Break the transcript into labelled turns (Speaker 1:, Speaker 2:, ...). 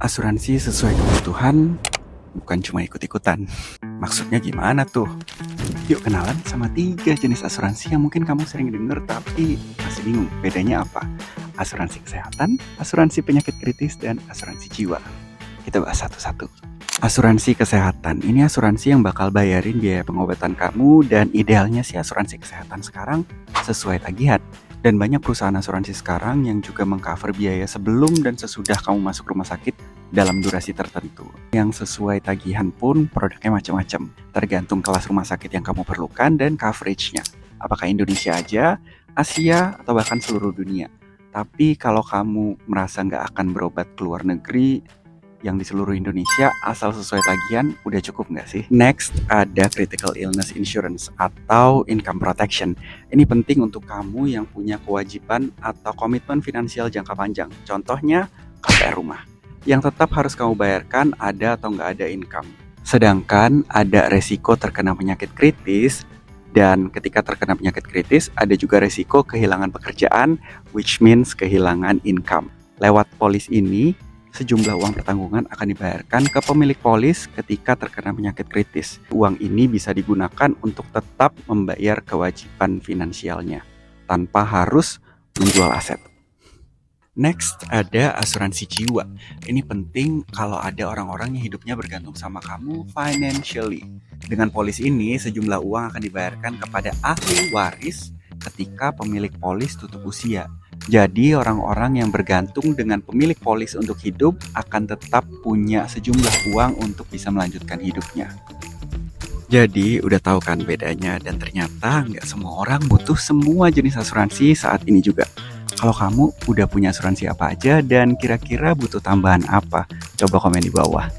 Speaker 1: Asuransi sesuai kebutuhan, bukan cuma ikut-ikutan. Maksudnya gimana tuh? Yuk kenalan sama 3 jenis asuransi yang mungkin kamu sering denger tapi masih bingung bedanya apa. Asuransi kesehatan, asuransi penyakit kritis, dan asuransi jiwa. Kita bahas satu-satu. Asuransi kesehatan, ini asuransi yang bakal bayarin biaya pengobatan kamu, dan idealnya sih asuransi kesehatan sekarang sesuai tagihan. Dan banyak perusahaan asuransi sekarang yang juga mengcover biaya sebelum dan sesudah kamu masuk rumah sakit dalam durasi tertentu. Yang sesuai tagihan pun produknya macam-macam, tergantung kelas rumah sakit yang kamu perlukan dan coveragenya. Apakah Indonesia aja, Asia, atau bahkan seluruh dunia. Tapi kalau kamu merasa nggak akan berobat ke luar negeri, yang di seluruh Indonesia asal sesuai tagihan, udah cukup nggak sih? Next, ada critical illness insurance atau income protection. Ini penting untuk kamu yang punya kewajiban atau komitmen finansial jangka panjang. Contohnya, KPR rumah, yang tetap harus kamu bayarkan ada atau nggak ada income. Sedangkan ada resiko terkena penyakit kritis, dan ketika terkena penyakit kritis, ada juga resiko kehilangan pekerjaan, which means kehilangan income. Lewat polis ini, sejumlah uang pertanggungan akan dibayarkan ke pemilik polis ketika terkena penyakit kritis. Uang ini bisa digunakan untuk tetap membayar kewajiban finansialnya tanpa harus menjual aset. Next, ada asuransi jiwa. Ini penting kalau ada orang-orang yang hidupnya bergantung sama kamu financially. Dengan polis ini, sejumlah uang akan dibayarkan kepada ahli waris ketika pemilik polis tutup usia. Jadi orang-orang yang bergantung dengan pemilik polis untuk hidup akan tetap punya sejumlah uang untuk bisa melanjutkan hidupnya. Jadi udah tahu kan bedanya, dan ternyata nggak semua orang butuh semua jenis asuransi saat ini juga. Kalau kamu udah punya asuransi apa aja dan kira-kira butuh tambahan apa? Coba komen di bawah.